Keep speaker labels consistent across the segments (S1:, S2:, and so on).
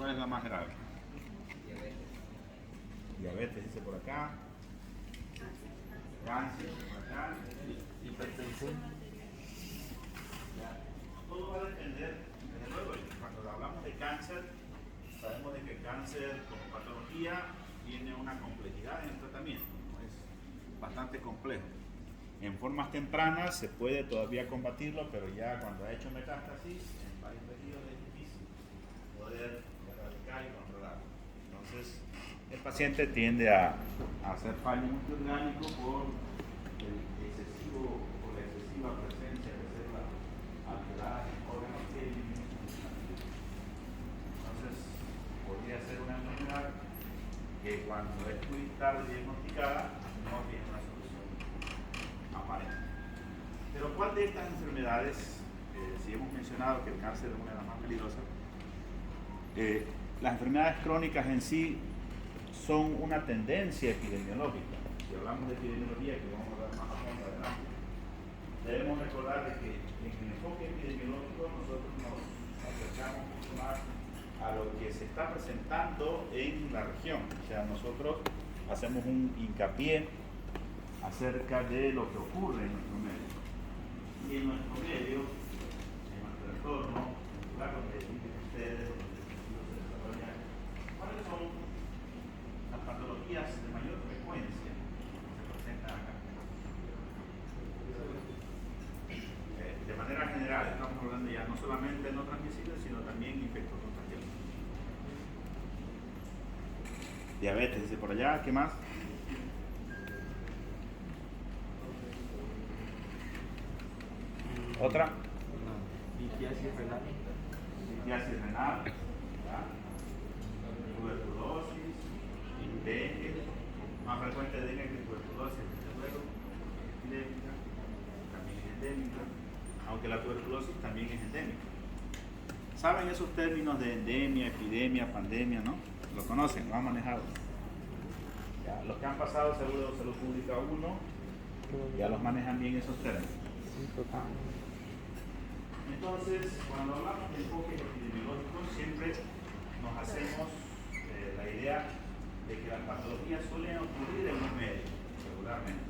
S1: ¿Cuál es la más grave? Diabetes, dice por acá. Cáncer, por acá.
S2: Hipertensión.
S1: Todo va a depender, desde luego, cuando hablamos de cáncer, sabemos de que el cáncer como patología tiene una complejidad en el tratamiento, ¿no? Es bastante complejo. En formas tempranas se puede todavía combatirlo, pero ya cuando ha hecho metástasis, en varios periodos es difícil poder erradicar y controlarlo. Entonces, el paciente tiende a hacer fallo multiorgánico por el excesivo o la excesiva presencia de células alteradas en órganos químicos. Entonces, podría ser una enfermedad que cuando es muy tarde diagnosticada no tiene una solución aparente. Pero ¿cuál de estas enfermedades, si hemos mencionado que el cáncer es una de las más peligrosas, las enfermedades crónicas en sí son una tendencia epidemiológica? Si hablamos de epidemiología, que vamos a hablar más a fondo adelante, debemos recordar de que en el enfoque epidemiológico nosotros nos acercamos mucho más a lo que se está presentando en la región. O sea, nosotros hacemos un hincapié acerca de lo que ocurre en nuestro medio. Y en nuestro medio, en nuestro entorno, en el lugar donde viven ustedes, donde los estudios se desarrollan, ¿cuáles son las patologías de mayor frecuencia que se presentan acá? De manera general, estamos hablando ya no solamente de no transmisibles, sino también infectos contagiosos. Diabetes, dice por allá, ¿qué más? ¿Otra?
S2: Litiasis renal.
S1: Litiasis renal, ¿ya? Tuberculosis, dengue, más frecuente dengue que tuberculosis, desde luego, epidémica, también es endémica, aunque la tuberculosis también es endémica. ¿Saben esos términos de endemia, epidemia, pandemia, no? ¿Lo conocen? ¿Lo han manejado? Ya, los que han pasado seguro de salud pública 1 ya los manejan bien esos términos. Entonces, cuando hablamos de enfoques epidemiológicos, siempre nos hacemos la idea de que las patologías suelen ocurrir en un medio, regularmente.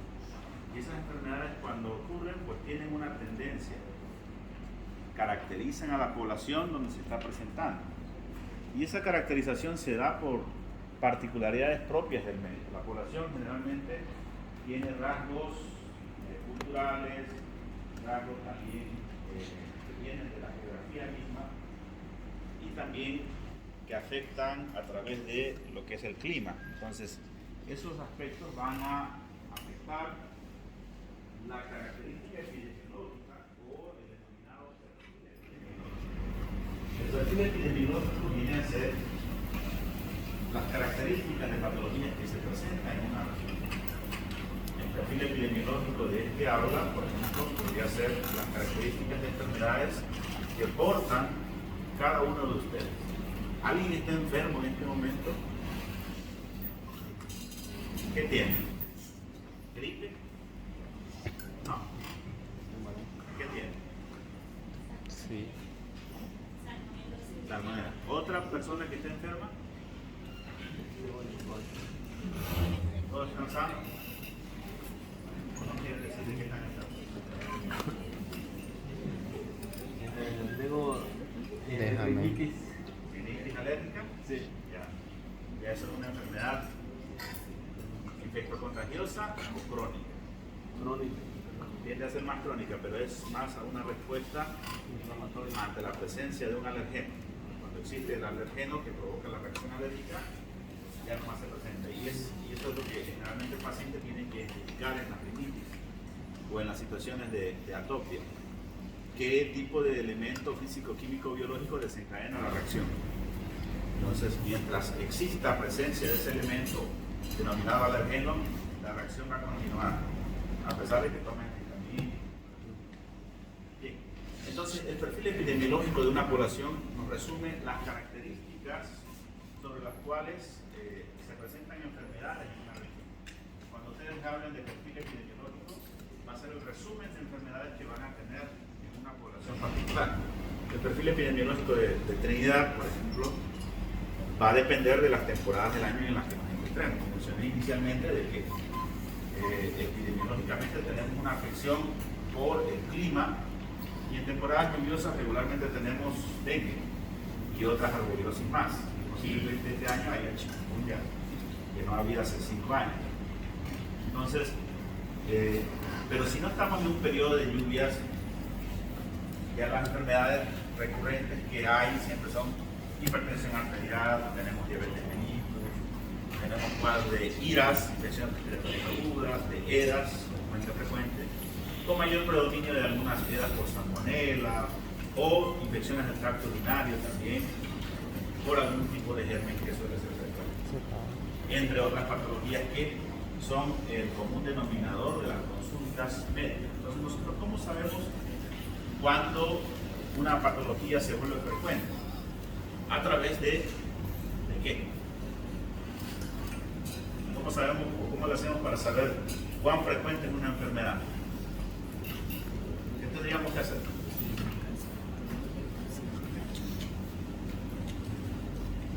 S1: Y esas enfermedades, cuando ocurren, pues tienen una tendencia. Caracterizan a la población donde se está presentando. Y esa caracterización se da por particularidades propias del medio. La población generalmente tiene rasgos culturales, rasgos también que vienen de la geografía misma y también que afectan a través de lo que es el clima. Entonces, esos aspectos van a afectar la característica epidemiológica o el denominado perfil epidemiológico. El perfil epidemiológico viene a ser las características de patologías que se presentan en una región. El perfil epidemiológico de este aula, por ejemplo, podría ser las características de enfermedades que portan cada uno de ustedes. ¿Alguien está enfermo en este momento? ¿Qué tiene? ¿Gripe? No. ¿Qué tiene?
S2: Sí.
S1: Salmonela. ¿Otra persona que esté enferma? ¿Todos están sanos? No quiere decir de qué están enfermos.
S2: Luego,
S3: Déjame.
S2: rinitis.
S1: ¿Rinitis alérgica?
S2: Sí.
S1: Ya eso es una enfermedad infectocontagiosa o crónica.
S2: Crónica.
S1: Tiende a ser más crónica, pero es más a una respuesta inflamatoria ante la presencia de un alergeno. Cuando existe el alergeno que provoca la reacción alérgica, ya no más se presenta. Y eso es lo que generalmente el paciente tiene que identificar en la rinitis o en las situaciones de atopia. ¿Qué tipo de elemento físico, químico, biológico desencadena la reacción? Entonces, mientras exista presencia de ese elemento denominado alergeno, la reacción va a continuar, a pesar de que tomen vitamina. Bien, entonces el perfil epidemiológico de una población nos resume las características sobre las cuales se presentan enfermedades en una región. Cuando ustedes hablan de perfil epidemiológico, va a ser el resumen de enfermedades que van a tener en una población particular. El perfil epidemiológico de Trinidad, por ejemplo, va a depender de las temporadas del año en las que nos encontremos. Como mencioné inicialmente, de que epidemiológicamente tenemos una afección por el clima y en temporadas lluviosas regularmente tenemos dengue y otras arboviriosis más. Posiblemente este año haya chikungunya, que no había hace 5 años. Entonces, pero si no estamos en un periodo de lluvias, ya las enfermedades recurrentes que hay siempre son hipertensión arterial, tenemos diabetes mellitus, tenemos cuadros de IRAS, infecciones respiratorias agudas, de EDAS, frecuente, con mayor predominio de algunas EDAS por salmonela o infecciones del tracto urinario también, por algún tipo de germen que suele ser frecuente, entre otras patologías que son el común denominador de las consultas médicas. Entonces, nosotros, ¿cómo sabemos cuando una patología se vuelve frecuente? A través de qué? ¿Cómo sabemos o cómo lo hacemos para saber cuán frecuente es una enfermedad? ¿Qué tendríamos que hacer?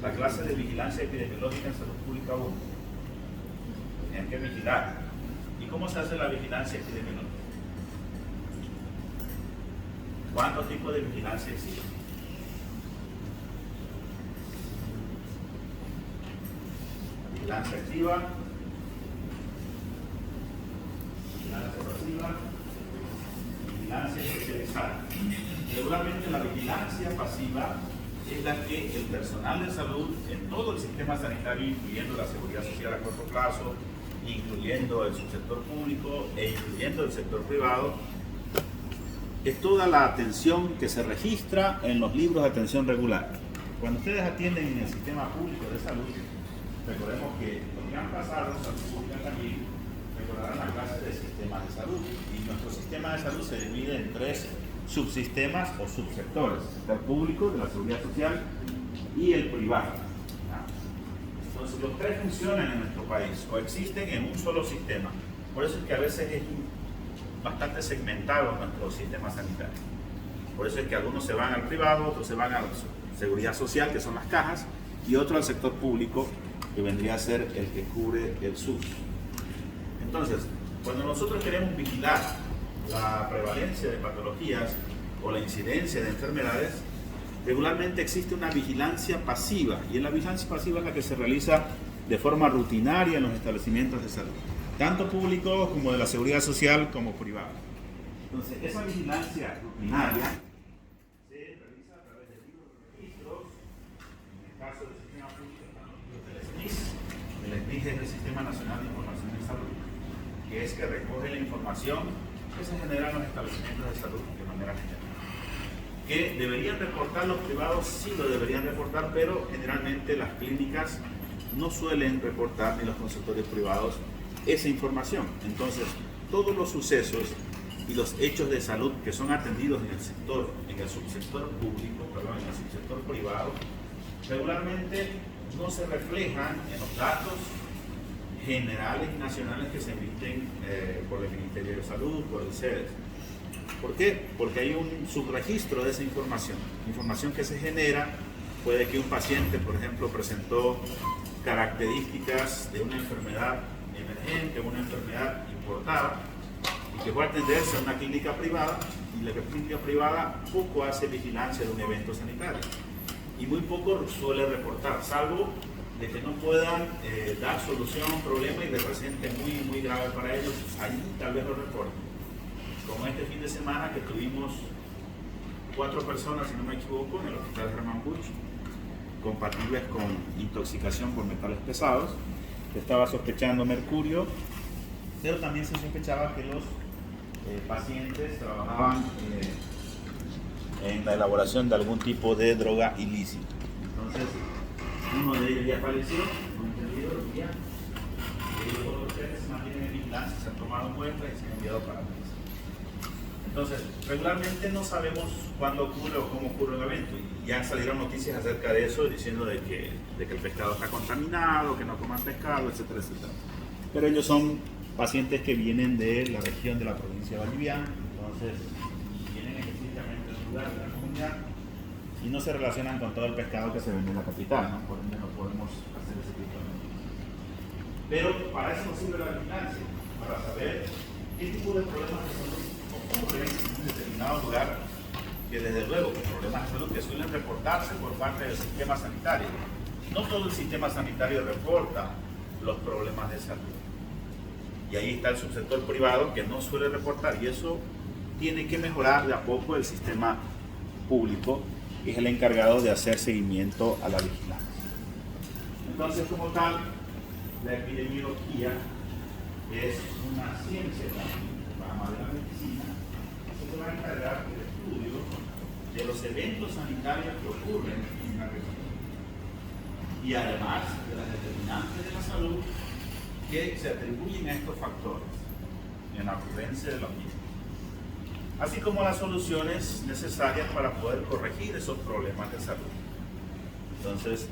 S1: La clase de vigilancia epidemiológica en salud pública 1. Tienen que vigilar. ¿Y cómo se hace la vigilancia epidemiológica? ¿Cuántos tipos de vigilancia existen? Vigilancia activa, vigilancia pasiva, vigilancia especializada. Regularmente la vigilancia pasiva es la que el personal de salud en todo el sistema sanitario, incluyendo la seguridad social a corto plazo, incluyendo el subsector público e incluyendo el sector privado, es toda la atención que se registra en los libros de atención regular. Cuando ustedes atienden en el sistema público de salud, recordemos que lo que han pasado en salud pública también recordarán la clase de sistemas de salud. Y nuestro sistema de salud se divide en 3 subsistemas o subsectores: el sector público, de la seguridad social, y el privado. Entonces, los 3 funcionan en nuestro país o existen en un solo sistema. Por eso es que a veces es bastante segmentado nuestro sistema sanitario. Por eso es que algunos se van al privado, otros se van a la seguridad social, que son las cajas, y otros al sector público, que vendría a ser el que cubre el SUS. Entonces, cuando nosotros queremos vigilar la prevalencia de patologías o la incidencia de enfermedades, regularmente existe una vigilancia pasiva, y en la vigilancia pasiva es la que se realiza de forma rutinaria en los establecimientos de salud, tanto públicos como de la seguridad social como privada. Entonces, esa vigilancia rutinaria se realiza a través de libros de registros. En el caso del sistema público están los libros del SNIS. El SNIS es el Sistema Nacional de Información en Salud, que es que recoge la información que se genera en los establecimientos de salud de manera general. Que deberían reportar los privados, sí lo deberían reportar, pero generalmente las clínicas no suelen reportar, ni los consultorios privados, esa información. Entonces, todos los sucesos y los hechos de salud que son atendidos en el subsector público, en el subsector privado, regularmente no se reflejan en los datos generales y nacionales que se emiten por el Ministerio de Salud, por el CEDES. ¿Por qué? Porque hay un subregistro de esa información que se genera. Puede que un paciente, por ejemplo, presentó características de una enfermedad emergente, una enfermedad importada, y que fue a atenderse a una clínica privada, y la clínica privada poco hace vigilancia de un evento sanitario y muy poco suele reportar, salvo de que no puedan dar solución a un problema y represente muy grave para ellos. Allí tal vez lo reporten, como este fin de semana que tuvimos 4 personas, si no me equivoco, en el hospital Germán Buch, compatibles con intoxicación por metales pesados. Se estaba sospechando mercurio, pero también se sospechaba que los pacientes trabajaban en la elaboración de algún tipo de droga ilícita. Entonces, uno de ellos ya falleció, no entendido, ya. Y los otros 3 se mantienen en vigilancia, se han tomado muestras y se han enviado para atrás. Entonces, regularmente no sabemos cuándo ocurre o cómo ocurre el evento. Y ya salieron noticias acerca de eso, diciendo de que el pescado está contaminado, que no coman pescado, etcétera, etcétera. Pero ellos son pacientes que vienen de la región de la provincia de Valdiviana, entonces vienen específicamente del lugar de la comunidad y no se relacionan con todo el pescado que se vende en la capital, ¿no? Por ende no podemos hacer ese tipo de medidas. Pero para eso nos sirve la vigilancia, para saber qué tipo de problemas de salud ocurren en un determinado lugar, que desde luego problemas de salud que suelen reportarse por parte del sistema sanitario. No todo el sistema sanitario reporta los problemas de salud. Y ahí está el subsector privado que no suele reportar, y eso tiene que mejorar de a poco el sistema público, que es el encargado de hacer seguimiento a la vigilancia. Entonces, como tal, la epidemiología es una ciencia, la rama de la medicina, que se va a encargar del estudio de los eventos sanitarios que ocurren en una región, y además de las determinantes de la salud que se atribuyen a estos factores en la ocurrencia de los mismos, así como las soluciones necesarias para poder corregir esos problemas de salud. Entonces,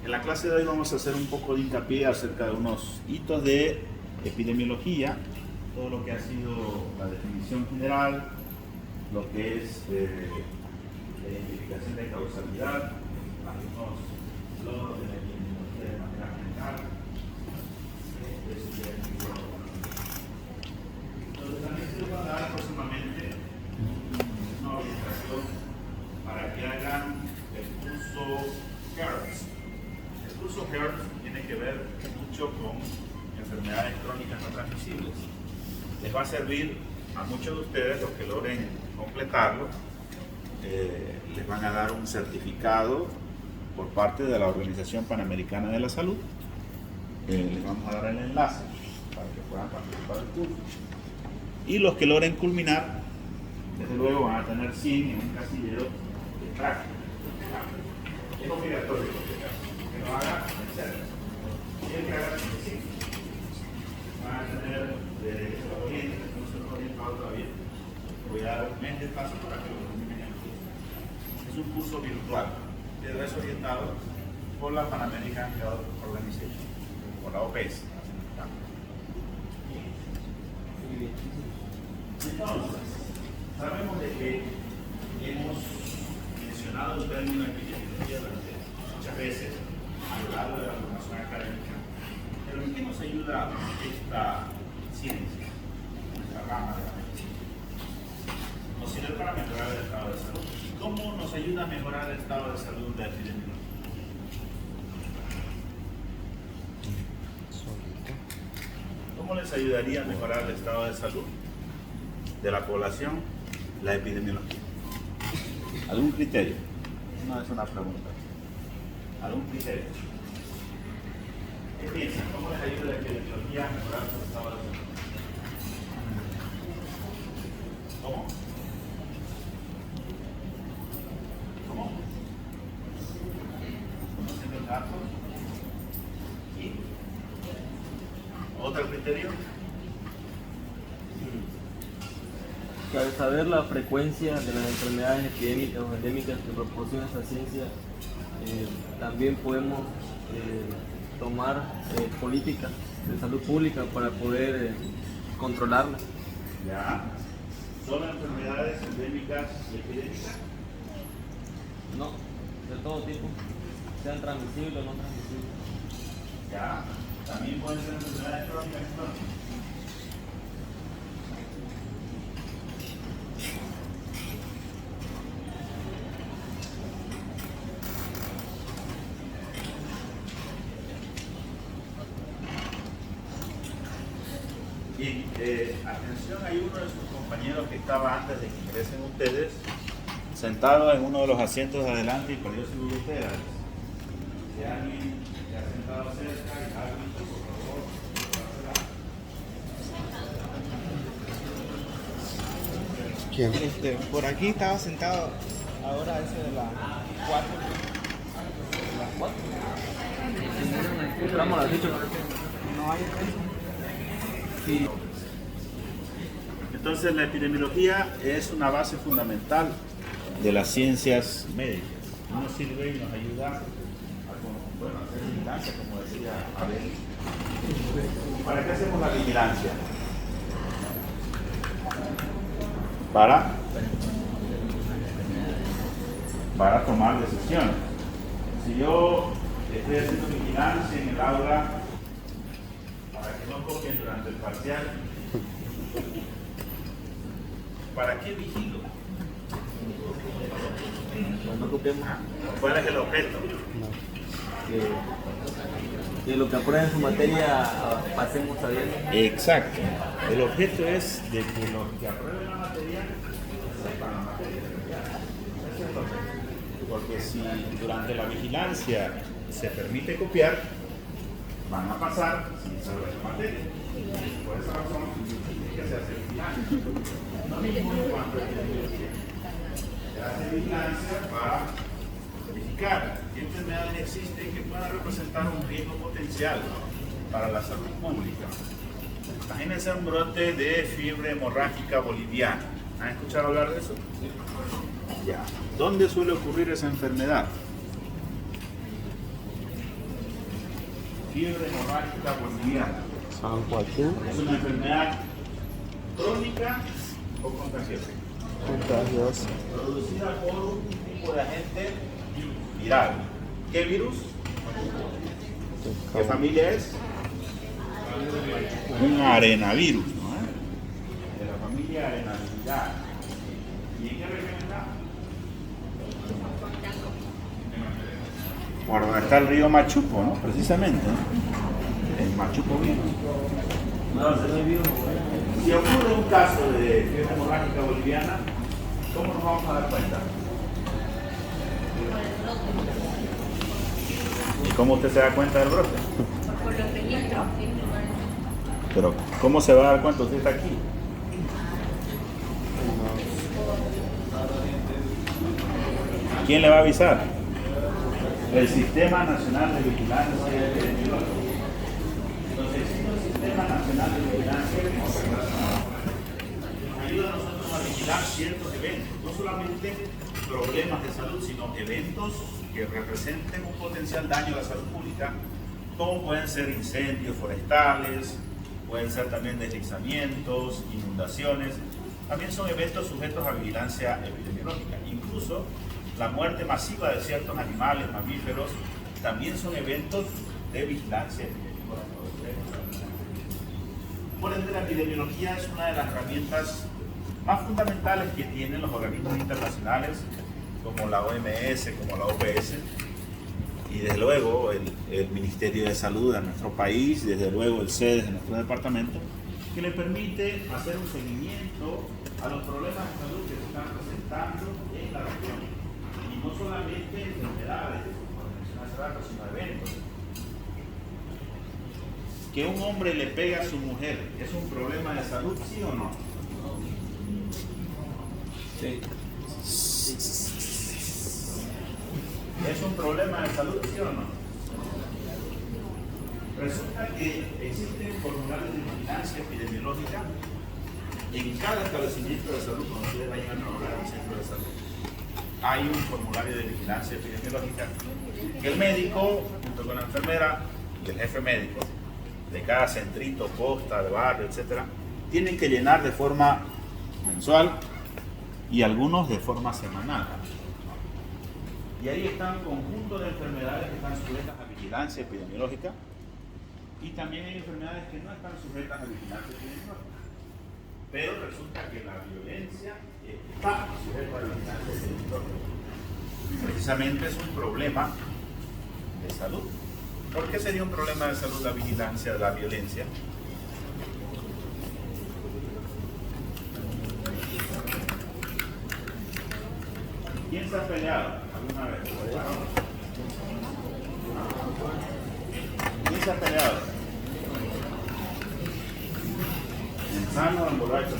S1: en la clase de hoy vamos a hacer un poco de hincapié acerca de unos hitos de epidemiología, todo lo que ha sido la definición general, lo que es la identificación de causalidad, algunos logros de la epidemiología de manera general. Entonces también se les va a dar próximamente una orientación para que hagan el curso HERPS. El curso HERPS tiene que ver mucho con enfermedades crónicas no transmisibles. Les va a servir a muchos de ustedes, los que logren completarlo. Les van a dar un certificado por parte de la Organización Panamericana de la Salud. Les vamos a dar el enlace para que puedan participar del curso. Y los que logren culminar, desde luego van a tener 100 en un casillero de práctica. Es obligatorio que lo haga en serio. Y el que haga 100 van a tener de esos orientes, que no se los he orientado todavía. Voy a dar un mes de paso para que lo terminen en el curso. Es un curso virtual que es orientado por la Pan American Health Organization, por la OPS. Entonces, sabemos de que hemos mencionado el término epidemiología muchas veces a lo largo de la formación académica, pero ¿en qué nos ayuda esta ciencia, esta rama de la medicina? Nos sirve para mejorar el estado de salud. ¿Y cómo nos ayuda a mejorar el estado de salud de la epidemiología? ¿Cómo les ayudaría a mejorar el estado de salud de la población la epidemiología? ¿Algún criterio? No es una pregunta. ¿Algún criterio? ¿Qué piensan? ¿Cómo les ayuda la epidemiología a mejorar su estado de salud? ¿Cómo? ¿Cómo? ¿Conociendo el dato? ¿Y? ¿Otro criterio?
S2: Que al saber la frecuencia de las enfermedades epidémicas o endémicas que proporciona esta ciencia, también podemos tomar políticas de salud pública para poder controlarlas.
S1: Ya. ¿Son enfermedades endémicas y epidémicas?
S2: No, de todo tipo, sean transmisibles o no transmisibles.
S1: Ya. También pueden ser enfermedades crónicas y crónicas. Bien, atención, hay uno de sus compañeros que estaba antes de que ingresen ustedes, sentado en uno de los asientos de adelante y perdió su billetera. Si alguien se ha sentado cerca y ha visto, por favor,
S3: ¿Quién? Por aquí estaba sentado, ahora eso de las 4.
S2: ¿Las 4? Esperamos las 8.
S3: No hay
S2: Sí.
S1: Entonces la epidemiología es una base fundamental de las ciencias médicas. Nos sirve y nos ayuda a hacer vigilancia, como decía Abel. ¿Para qué hacemos la vigilancia? para tomar decisiones. Si yo estoy haciendo vigilancia en el aula para que no copien durante el parcial, ¿para qué vigilo?
S2: No copiemos.
S1: ¿Cuál es el objeto?
S2: Que lo que aprueben en su materia pasemos sabiendo.
S1: Exacto. El objeto es de que los que aprueben la materia sepan la materia. Ese es el objeto. Porque si durante la vigilancia se permite copiar, van a pasar sin saber la materia. Por esa razón es que se hace vigilancia. No mismo cuando se hace vigilancia para verificar qué enfermedades existen que puedan representar un riesgo potencial para la salud pública. Imagínense un brote de fiebre hemorrágica boliviana. ¿Han escuchado hablar de eso? Ya. ¿Dónde suele ocurrir esa enfermedad? Fiebre hemorrágica boliviana.
S3: San Joaquín.
S1: Es una enfermedad crónica o contagiosa.
S3: Contagiosa.
S1: Producida por un tipo de agente viral. ¿Qué virus? ¿Qué familia es? Un arenavirus, ¿no? De la familia arenaviridae. ¿Y en qué región está? Por donde está el río Machupo, ¿no? Precisamente, ¿no? El Machupo virus. Entonces, si ocurre un caso de fiebre hemorrágica boliviana, ¿cómo nos vamos a dar cuenta? ¿Y cómo usted se da cuenta del brote?
S4: Por los registros.
S1: Pero, ¿cómo se va a dar cuenta? Usted está aquí. ¿Quién le va a avisar? El Sistema Nacional de Vigilancia Epidemiológica. Entonces, existe un Sistema Nacional de Vigilancia Epidemiológica. Nos ayuda a nosotros a vigilar ciertos eventos, no solamente problemas de salud, sino eventos que representen un potencial daño a la salud pública, como pueden ser incendios forestales, pueden ser también deslizamientos, inundaciones. También son eventos sujetos a vigilancia epidemiológica. Incluso la muerte masiva de ciertos animales, mamíferos, también son eventos de vigilancia epidemiológica. Por ende, la epidemiología es una de las herramientas más fundamentales que tienen los organismos internacionales, como la OMS, como la OPS, y desde luego el Ministerio de Salud de nuestro país, desde luego el CEDES de nuestro departamento, que le permite hacer un seguimiento a los problemas de salud que se están presentando en la región. Y no solamente enfermedades, como mencioné hace rato, sino eventos. Que un hombre le pegue a su mujer, ¿es un problema de salud, sí o no?
S2: Sí.
S1: ¿Es un problema de salud, sí o no? Resulta que existen formularios de vigilancia epidemiológica en cada establecimiento de salud cuando ustedes vayan a trabajar en un centro de salud. Hay un formulario de vigilancia epidemiológica que el médico, junto con la enfermera y el jefe médico de cada centrito, posta, de barrio, etcétera, tienen que llenar de forma mensual y algunos de forma semanal. Y ahí están un conjunto de enfermedades que están sujetas a vigilancia epidemiológica y también hay enfermedades que no están sujetas a vigilancia epidemiológica. Pero resulta que la violencia está sujeta a vigilancia epidemiológica. Precisamente es un problema de salud. ¿Por qué sería un problema de salud la vigilancia de la violencia? ¿Quién se ha peleado alguna vez? ¿Quién se ha peleado? ¿En sano o en borracho?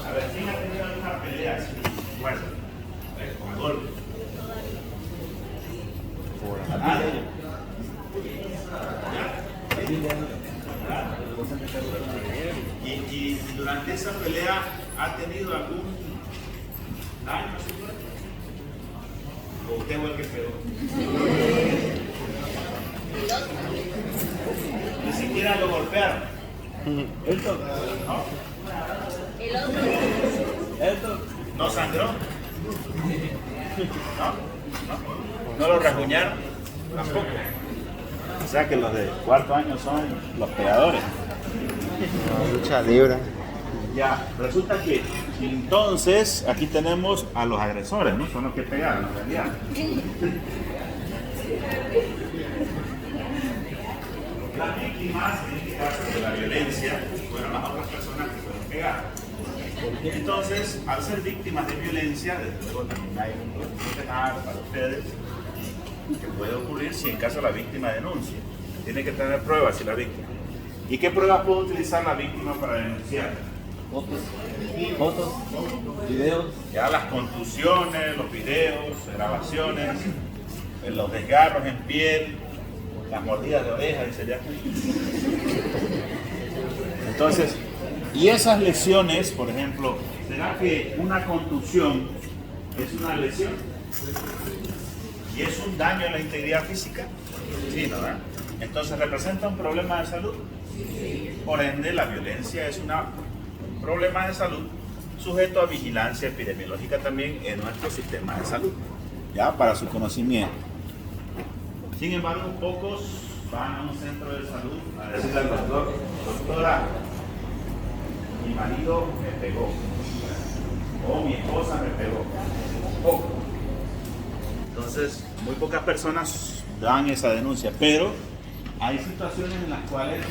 S1: A ver, ¿quién ha tenido alguna pelea así? Bueno, con golpes. ¿Ah? Y durante esa pelea ha tenido algún daño a su cuerpo. ¿O usted fue el que pegó? Ni siquiera lo golpearon.
S2: Esto.
S1: ¿No?
S4: El otro.
S2: Esto.
S1: ¿No sangró? ¿No lo rasguñaron? Tampoco. O sea que los de cuarto año son los pegadores.
S3: Lucha libre.
S1: Ya, resulta que entonces aquí tenemos a los agresores, ¿no? Son los que pegaron en realidad. Las víctimas, en este caso de la violencia, fueron las otras personas que fueron pegadas. Entonces, al ser víctimas de violencia, desde luego también hay un proceso penal para ustedes que puede ocurrir si en caso la víctima denuncia. Tiene que tener pruebas si la víctima. ¿Y qué pruebas puede utilizar la víctima para denunciar?
S2: Fotos, videos.
S1: Ya las contusiones, los videos, grabaciones, los desgarros en piel, las mordidas de oreja, dice ya. Entonces, y esas lesiones, por ejemplo, ¿será que una contusión es una lesión? ¿Y es un daño a la integridad física? Sí, ¿no? Entonces, ¿representa un problema de salud? Por ende, la violencia es un problema de salud sujeto a vigilancia epidemiológica también en nuestro sistema de salud, ya para su conocimiento. Sin embargo, pocos van a un centro de salud a decirle al doctor: doctora, mi marido me pegó, o mi esposa me pegó. Poco. Entonces, muy pocas personas dan esa denuncia, pero hay situaciones en las cuales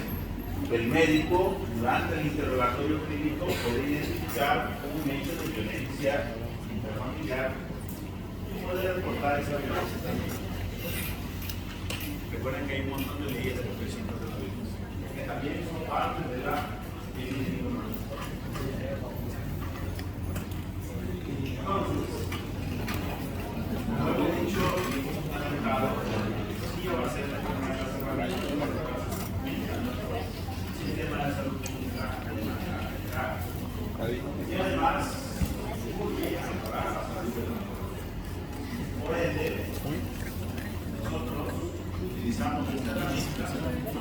S1: el médico, durante el interrogatorio clínico, puede identificar un hecho de violencia intrafamiliar y puede reportar esa violencia también. Recuerden que hay un montón de leyes de protección de la violencia, que también son parte de la epidemiología. Entonces, como lo he dicho, sí va a ser la forma de la sistema de salud pública y además por ende nosotros utilizamos esta herramienta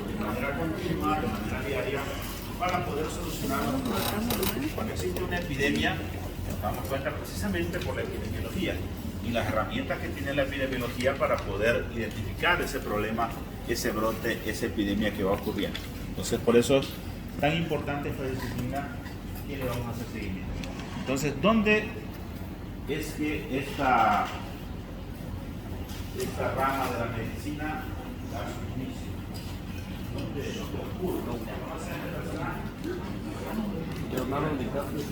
S1: de manera continua, de manera diaria, para poder solucionar los problemas. Cuando existe una epidemia, nos damos cuenta precisamente por la epidemiología y las herramientas que tiene la epidemiología para poder identificar ese problema, ese brote, esa epidemia que va ocurriendo. Entonces, por eso es tan importante esta disciplina que le vamos a hacer seguimiento. Entonces, ¿dónde es que esta rama de la medicina da su inicio? ¿Dónde ocurre? ¿Conocen el personaje?
S2: Leonardo DiCaprio.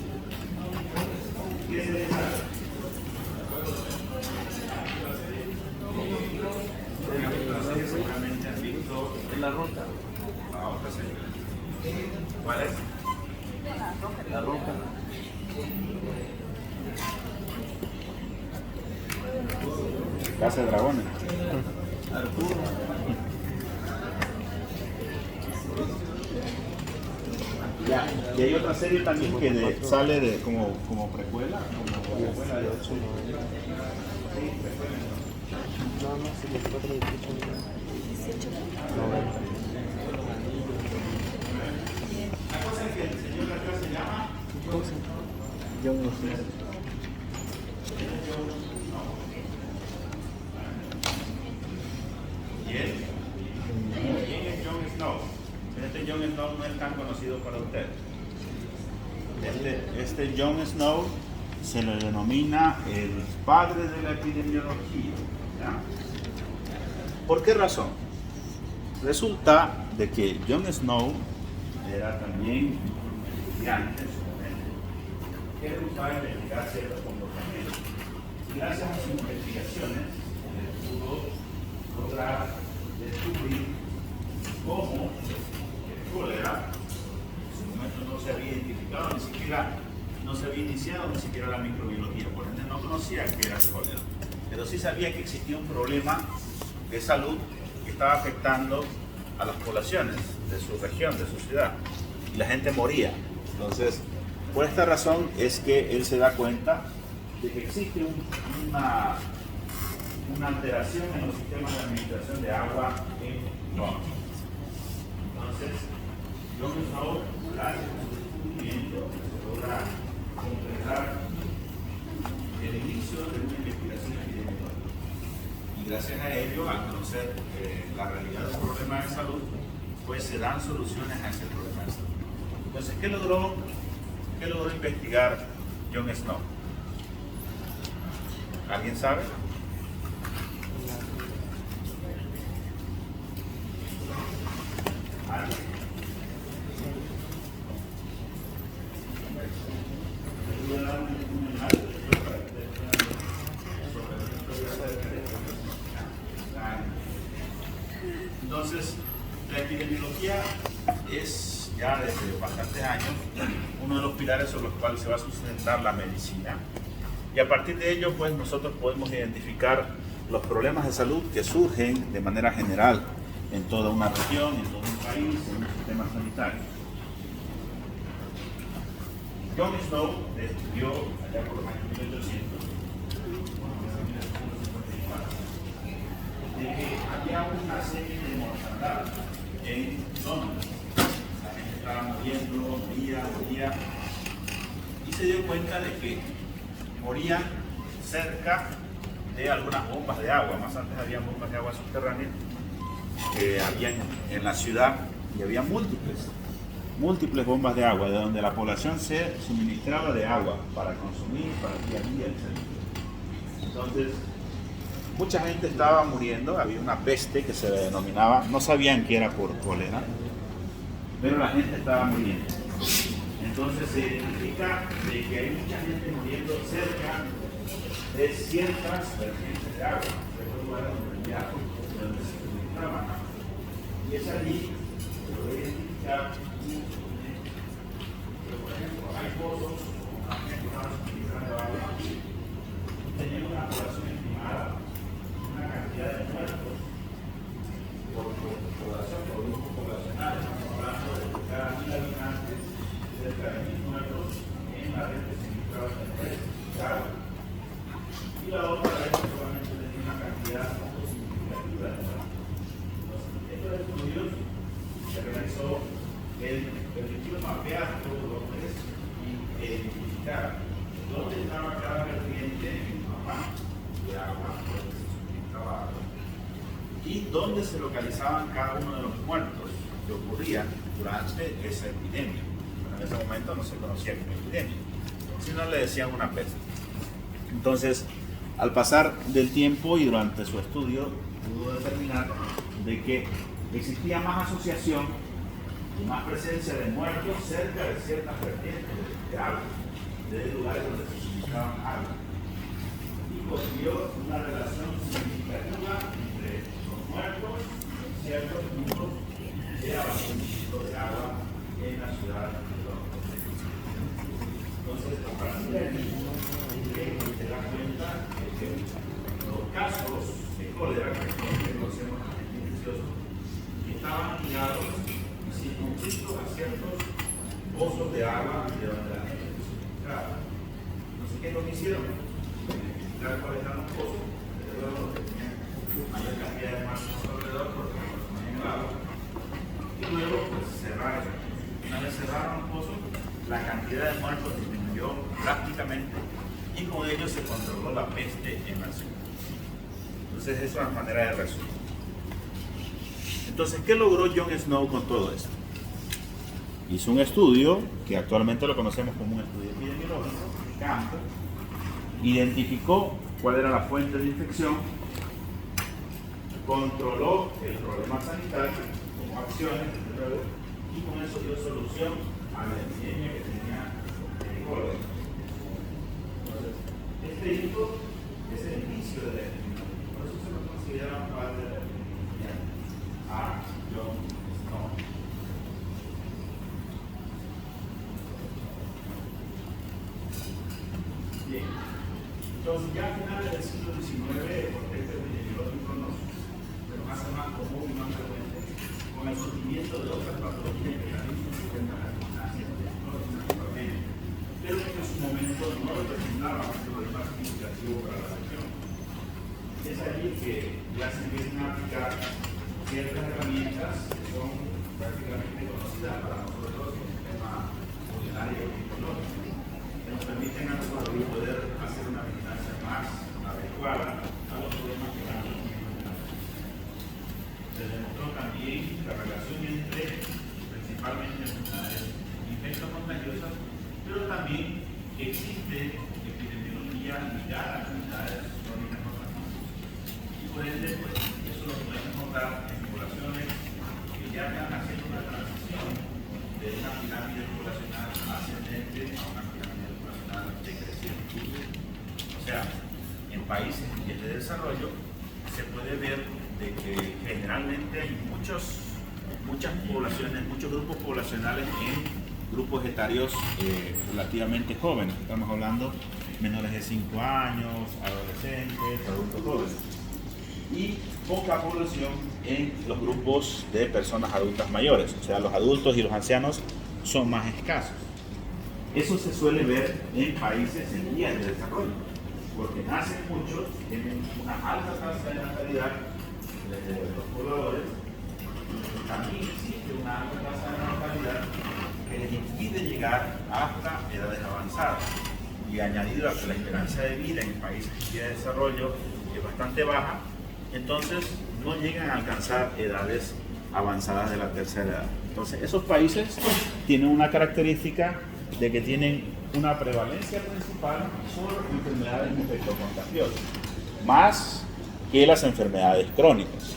S1: ¿Qué es esa? Seguramente han visto
S2: En La Roca.
S1: a otra serie. ¿Cuál es?
S2: La Roca.
S1: Casa de Dragones.
S2: Arturo.
S1: Ya. Y hay otra serie también que sale de como precuela, como precuela de 8. Sí, precuela.
S3: No, 54, 18.
S1: La cosa es que el señor de acá se llama
S3: Jon Snow.
S1: ¿Y él? ¿Quién es Jon Snow? Este Jon Snow no es tan conocido para usted. Este Jon Snow se le denomina el padre de la epidemiología. ¿Ya? ¿Por qué razón? Resulta de que Jon Snow era también estudiante en su momento, que le gustaba investigar ciertos comportamientos. Y gracias a sus investigaciones, pudo lograr descubrir cómo el cólera, en su momento no se había identificado, ni siquiera no se había iniciado ni siquiera la microbiología, por ende no conocía qué era el cólera, pero sí sabía que existía un problema de salud que estaba afectando a las poblaciones de su región, de su ciudad, y la gente moría. Entonces, por esta razón es que él se da cuenta de que existe una alteración en los sistemas de administración de agua en Roma. Entonces, Jon Snow, gracias a su descubrimiento, se logra completar el inicio de una investigación epidemiológica. Y gracias a ello, al conocer la realidad del problema de salud, pues se dan soluciones a ese problema de salud. Entonces, ¿qué logró investigar John Snow? ¿Alguien sabe? Entonces, la epidemiología es ya desde bastantes años uno de los pilares sobre los cuales se va a sustentar la medicina. Y a partir de ello, pues nosotros podemos identificar los problemas de salud que surgen de manera general en toda una región, en todo un país, en un sistema sanitario. John Snow estudió allá por los años 1800, de que había una serie de mortandad en Londres. La gente estaba muriendo, moría, y se dio cuenta de que morían cerca de algunas bombas de agua. Más antes había bombas de agua subterráneas que había en la ciudad, y había múltiples bombas de agua, de donde la población se suministraba de agua para consumir, para el día a día, etc. Entonces, mucha gente estaba muriendo, había una peste que se denominaba, no sabían que era por cólera, pero la gente estaba muriendo. Entonces se identifica de que hay mucha gente muriendo cerca de ciertas vertientes de agua, ciertos lugares donde se suministraban agua. Y es allí que lo voy a identificar. Por ejemplo, hay pozos con la gente que estaba suministrando agua aquí. Tenemos una población estimada, una cantidad de muertos por población, por grupos poblacionales. Estamos hablando de cada 1000 habitantes, cerca de 1000 muertos en la red de suministrado de agua. Y la otra red solamente tenía una cantidad poco significativa de agua. Estos estudios se realizó, permitió mapear todos los res y identificar dónde estaba cada vertiente en un mapa de agua, donde se suministraba agua, y dónde se localizaban cada uno de los muertos que ocurrían durante esa epidemia. Pero en ese momento no se conocía como epidemia, sino le decían una peste. Entonces, al pasar del tiempo y durante su estudio, pudo determinar de que existía más asociación y más presencia de muertos cerca de ciertas vertientes de agua, de lugares donde se suministraban agua. Y consiguió una relación significativa entre los muertos y ciertos puntos de abastecimiento de agua en la ciudad de Londres. Entonces, a partir de aquí, se da cuenta de que los casos de cólera, que conocemos infecciosos, estaban ligados sin conflicto a ciertos pozos de agua de donde la gente se suministraba. No sé qué es lo que hicieron, identificar cuáles eran los pozos, alrededor los que tenían mayor cantidad de márgenes alrededor porque no consumían el agua, y luego pues cerraron. Una vez cerraron los pozos, la cantidad de muertos disminuyó drásticamente y con ello se controló la peste en la ciudad. Entonces, esa es una manera de resumir. Entonces, ¿qué logró John Snow con todo esto? Hizo un estudio, que actualmente lo conocemos como un estudio epidemiológico, de campo, identificó cuál era la fuente de infección, controló el problema sanitario como acciones, desde luego, y con eso dio solución a la epidemia que tenía el cólera. Entonces, este hito es el inicio de la epidemia, por eso se lo considera un padre de la epidemia a John Snow. Bien, entonces ya a finales del siglo XIX el contexto epidemiológico nos hace más común y más frecuente con el surgimiento de otras patologías que también se presentan a distancia, pero que en su momento no representaban un problema significativo para la región. Es allí que ya se empiezan a aplicar ciertas herramientas que son prácticamente conocidas para nosotros en el sistema culinario y económico, que nos permiten a nosotros poder hacer una vigilancia ligar a enfermedades crónicas no transmisibles. Y por ende, pues, eso lo podemos encontrar en poblaciones que ya están haciendo una transición de una pirámide poblacional ascendente a una pirámide poblacional decreciente. O sea, en países en vías de desarrollo se puede ver de que generalmente hay muchas poblaciones, muchos grupos poblacionales en grupos etarios relativamente jóvenes. Estamos hablando menores de 5 años, adolescentes, adultos jóvenes. Y poca población en los grupos de personas adultas mayores, o sea, los adultos y los ancianos son más escasos. Eso se suele ver en países en vías de desarrollo, porque nacen muchos, tienen una alta tasa de natalidad desde los pobladores, también existe una alta tasa de natalidad que les impide llegar hasta edades avanzadas. Y añadido a que la esperanza de vida en países en vías de desarrollo es bastante baja, entonces no llegan a alcanzar edades avanzadas de la tercera edad. Entonces esos países tienen una característica de que tienen una prevalencia principal por enfermedades infectocontagiosas, más que las enfermedades crónicas.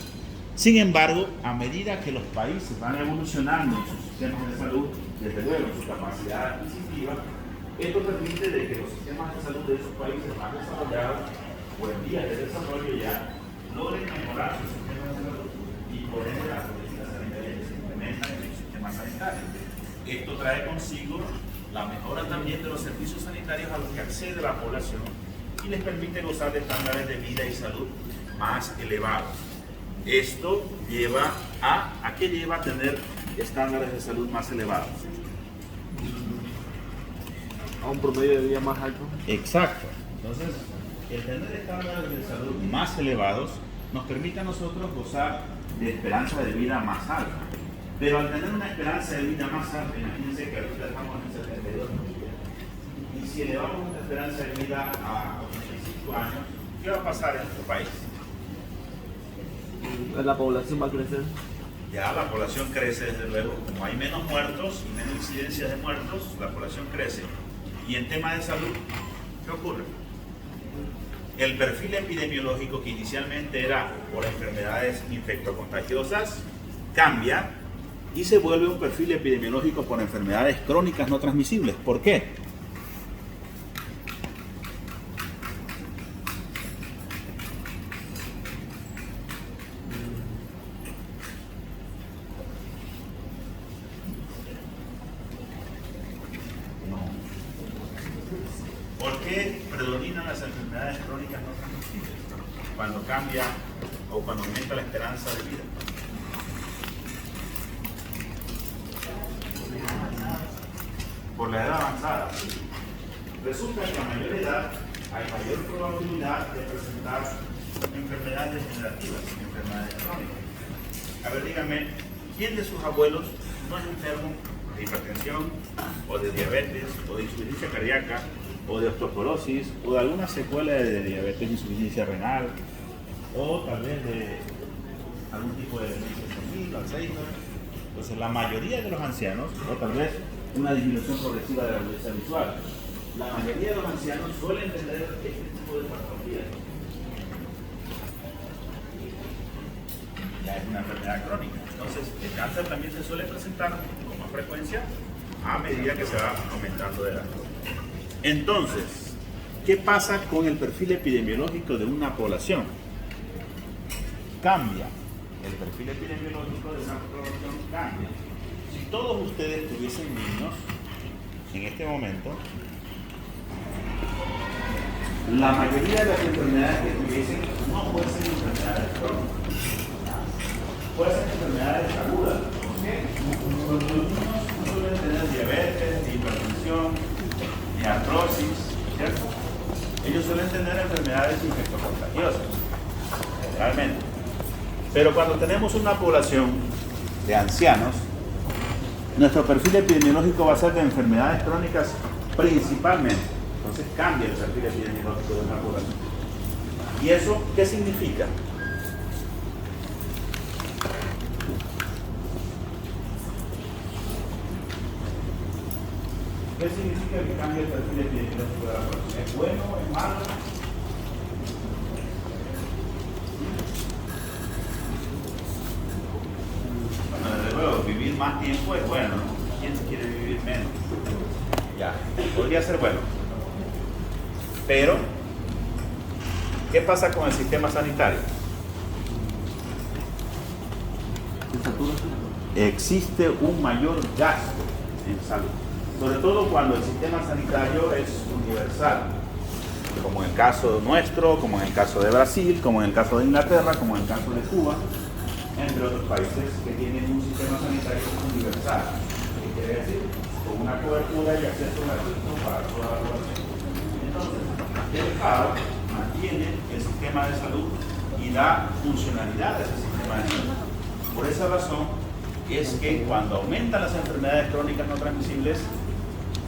S1: Sin embargo, a medida que los países van evolucionando en sus sistemas de salud, desde luego en su capacidad adquisitiva, esto permite de que los sistemas de salud de esos países más desarrollados o en vías de desarrollo ya logren mejorar sus sistemas de salud y por ende las políticas sanitarias que se implementan en sus sistemas sanitarios. Esto trae consigo la mejora también de los servicios sanitarios a los que accede la población y les permite gozar de estándares de vida y salud más elevados. Esto lleva ¿a qué lleva a tener estándares de salud más elevados?
S2: A un promedio de vida más alto.
S1: Exacto. Entonces, el tener estándares de salud más elevados nos permite a nosotros gozar de esperanza de vida más alta. Pero al tener una esperanza de vida más alta, imagínense que ahorita estamos en 72 y si elevamos nuestra esperanza de vida a 85 años, ¿qué va a pasar en nuestro país?
S2: La población va a crecer.
S1: Ya la población crece, desde luego. Como hay menos muertos y menos incidencias de muertos, la población crece. Y en tema de salud, ¿qué ocurre? El perfil epidemiológico que inicialmente era por enfermedades infectocontagiosas cambia y se vuelve un perfil epidemiológico por enfermedades crónicas no transmisibles. ¿Por qué? ¿Por qué predominan las enfermedades crónicas no transmisibles cuando cambia o cuando aumenta la esperanza de vida? Por la edad avanzada. Resulta que a mayor edad hay mayor probabilidad de presentar enfermedades degenerativas, enfermedades crónicas. A ver, díganme, ¿quién de sus abuelos no es enfermo de hipertensión o de diabetes o de insuficiencia cardíaca o de osteoporosis o de alguna secuela de diabetes, insuficiencia renal o tal vez de algún tipo de demencia senil, Alzheimer? Entonces la mayoría de los ancianos, o tal vez una disminución progresiva de la agudeza visual, la mayoría de los ancianos suelen tener este tipo de patologías. Ya es una enfermedad crónica. Entonces el cáncer también se suele presentar con más frecuencia a medida que se va aumentando de edad. Entonces, ¿qué pasa con el perfil epidemiológico de una población? Cambia. El perfil epidemiológico de esa población cambia. Si todos ustedes tuviesen niños en este momento, la mayoría de las enfermedades que tuviesen no fuesen enfermedades crónicas, fuesen enfermedades agudas. ¿Por qué? Porque los niños no suelen tener diabetes, ni hipertensión, ni artrosis, ¿cierto? Ellos suelen tener enfermedades infectocontagiosas, generalmente. Pero cuando tenemos una población de ancianos, nuestro perfil epidemiológico va a ser de enfermedades crónicas principalmente. Entonces cambia el perfil epidemiológico de una población. ¿Y eso qué significa? ¿Qué significa? significa que cambie el perfil epidemiológico de la población? ¿Es bueno? ¿Es malo? Bueno, desde luego, vivir más tiempo es bueno, ¿no? ¿Quién quiere vivir menos? Ya, podría ser bueno. Pero, ¿qué pasa con el sistema sanitario? Existe un mayor gasto en salud, sobre todo cuando el sistema sanitario es universal, como en el caso nuestro, como en el caso de Brasil, como en el caso de Inglaterra, como en el caso de Cuba, entre otros países que tienen un sistema sanitario universal, que quiere decir con una cobertura y acceso gratuito para toda la población. Entonces, el Estado mantiene el sistema de salud y da funcionalidad a ese sistema de salud. Por esa razón es que cuando aumentan las enfermedades crónicas no transmisibles,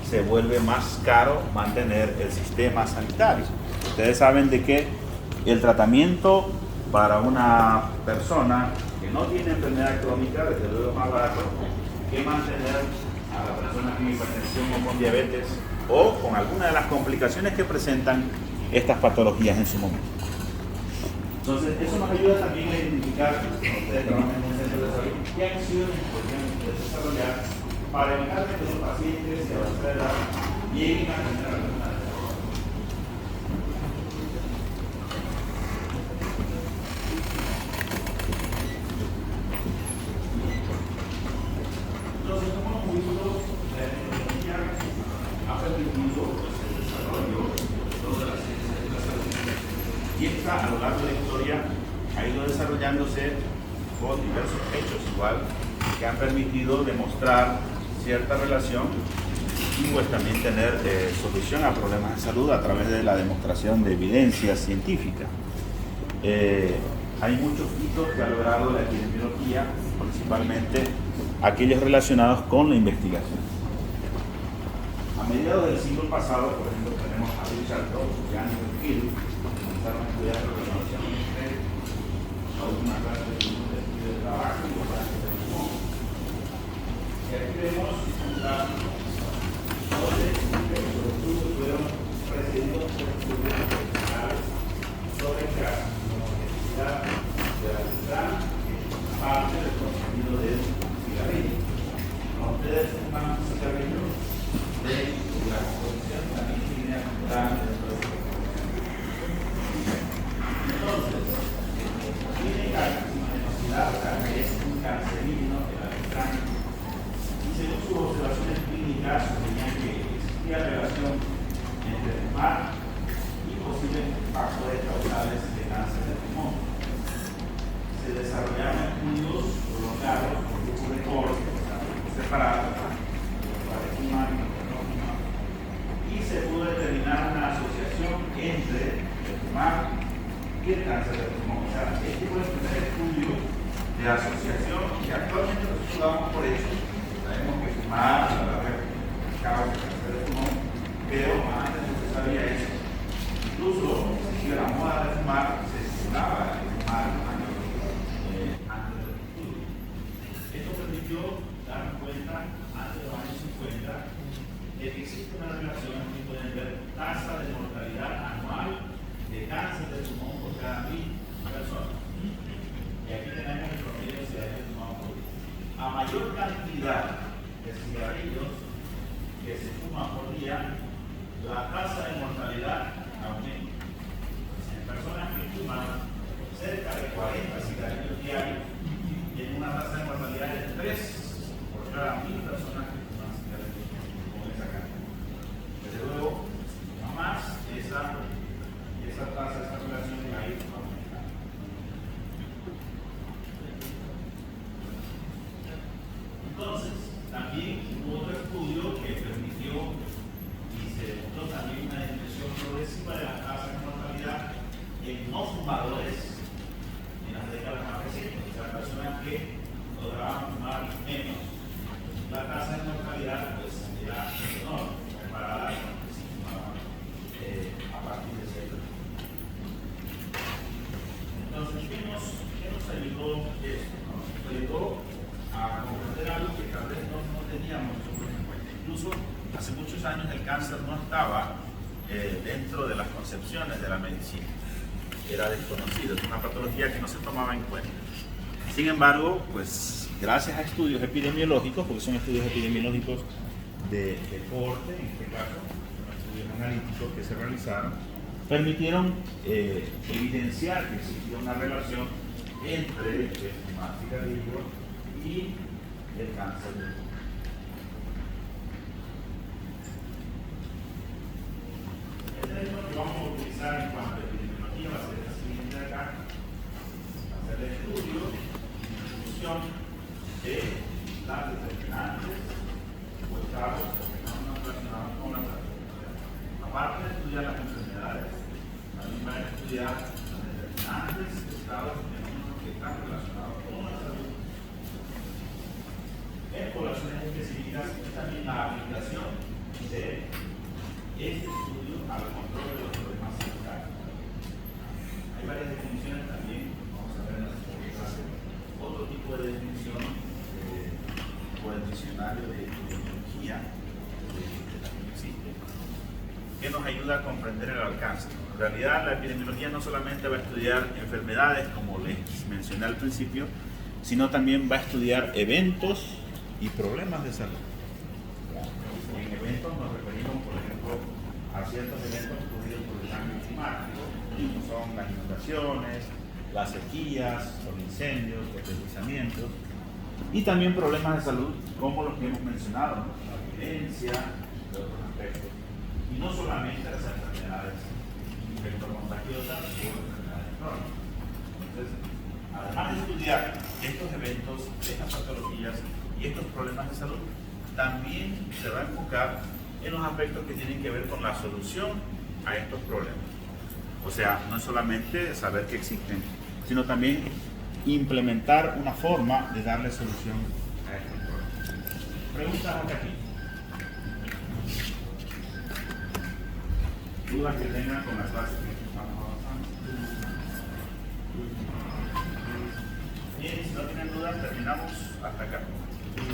S1: se vuelve más caro mantener el sistema sanitario. Ustedes saben de que el tratamiento para una persona que no tiene enfermedad crónica, desde luego es más barato que mantener a la persona con hipertensión o con diabetes o con alguna de las complicaciones que presentan estas patologías en su momento. Entonces, eso nos ayuda también a identificar, cuando ustedes trabajan en un centro de salud, qué acciones podrían desarrollar para evitar que los pacientes de avanzada edad lleguen a tener alguna de estas. Entonces, como hemos visto, la tecnología ha permitido el desarrollo de todas las ciencias de la salud. Y esta, a lo largo de la historia, ha ido desarrollándose con diversos hechos igual que han permitido demostrar cierta relación y pues también tener solución a problemas de salud a través de la demostración de evidencia científica. Hay muchos hitos que ha logrado la epidemiología, principalmente aquellos relacionados con la investigación. A mediados del siglo pasado, por ejemplo, tenemos a Richard Ross y Andrew Hill, que comenzaron a estudiar la relación entre la última clase de estudio de trabajo y los gases de pulmón. Y aquí vemos los estudios fueron precedidos por estudios profesionales sobre el gas, como la necesidad de la ciudad, parte del contenido del cigarrillo. Cuando ustedes fuman un cigarrillo, de la composición también tiene a contar dentro de la entonces, tiene carcinogenicidad, que es un cancerígeno de la alquitrán. Y según sus observaciones clínicas, tenían que existía relación entre fumar y posibles factores causales de cáncer de pulmón. Se desarrollaron estudios prolongados por grupos de corte, separados, para fumar y se pudo determinar una asociación entre el fumar y el cáncer de pulmón. O sea, este fue el primer estudio de asociación que actualmente nosotros damos por hecho. Sabemos que fumar causa cáncer de pulmón, pero antes no se sabía eso. Incluso existía la moda de fumar, se estimulaba el fumar antes del estudio. Esto permitió darnos cuenta, antes de los años 50, de que existe una relación, aquí pueden ver, tasa de mortalidad anual de cáncer de pulmón por cada 1000 personas. Y aquí tenemos el promedio de cigarrillos fumados por día. A mayor cantidad de cigarrillos que se fuman por día, la tasa de mortalidad aumenta. En personas que fuman cerca de 40 cigarrillos diarios, tienen una tasa de mortalidad de 3 por cada 1000 personas que fuman cigarrillos con esa cantidad. Desde luego, no más esa tasa, esa relación va a ir aumentando. Entonces, también hubo otro estudio que permitió y se demostró también una disminución progresiva de las tasas de mortalidad en no fumadores en las décadas más recientes, o sea, personas que lograban fumar menos. La tasa de mortalidad pues era menor comparada con que se fumaban a partir de cierto tiempo. Entonces, ¿qué nos ayudó esto? Nos ayudó a comprender algo que tal vez no teníamos en cuenta. Incluso hace muchos años el cáncer no estaba dentro de las concepciones de la medicina. Era desconocido, es una patología que no se tomaba en cuenta. Sin embargo, pues gracias a estudios epidemiológicos, porque son estudios epidemiológicos de corte, en este caso, son estudios analíticos que se realizaron, permitieron evidenciar que existía una relación entre el cigarrillo y el cáncer de pulmón. El método que vamos a utilizar en cuanto a epidemiología va a ser el siguiente de acá: hacer el estudio y distribución de las determinantes o estados relacionados con la salud. Aparte de estudiar las enfermedades, también va a estudiar las determinantes, estados y fenómenos que están relacionados con la salud. En poblaciones específicas y también la aplicación de este estudio al control de los problemas sanitarios. Hay varias definiciones también, vamos a ver en la siguiente clase, otro tipo de definición o el diccionario de epidemiología que también existe, que nos ayuda a comprender el alcance. En realidad, la epidemiología no solamente va a estudiar enfermedades, como les mencioné al principio, sino también va a estudiar eventos y problemas de salud. En eventos nos referimos, por ejemplo, a ciertos eventos ocurridos por el cambio climático, como son las inundaciones, las sequías, los incendios, los deslizamientos, y también problemas de salud como los que hemos mencionado, ¿no? La violencia, de otros aspectos, y no solamente las enfermedades infectocontagiosas o enfermedades crónicas. Entonces, además de estudiar estos eventos, estas patologías y estos problemas de salud, también se va a enfocar en los aspectos que tienen que ver con la solución a estos problemas. O sea, no es solamente saber que existen, sino también implementar una forma de darle solución a estos problemas. Preguntas hasta aquí. Dudas que tengan con la clase que estamos avanzando. Bien, si no tienen dudas, terminamos hasta acá.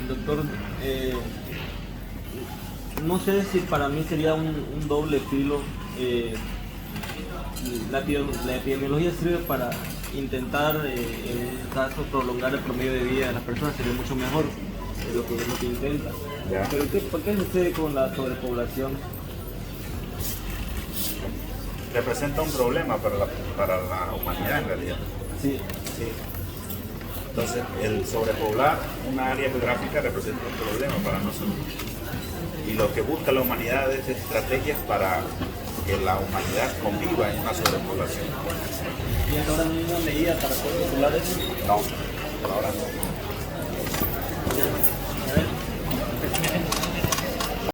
S2: Doctor, no sé si para mí sería un doble filo. La epidemiología sirve para intentar, en un caso, prolongar el promedio de vida de las personas, sería mucho mejor de lo que intenta.
S1: Ya.
S2: Pero ¿por qué sucede con la sobrepoblación?
S1: Representa un problema para la humanidad en realidad.
S2: Sí.
S1: Sí. Entonces, el sobrepoblar una área geográfica representa un problema para nosotros. Y lo que busca la humanidad es estrategias para que la humanidad conviva en una sobrepoblación.
S2: ¿Y ahora no hay una medida para poder controlar eso?
S1: No, por ahora no.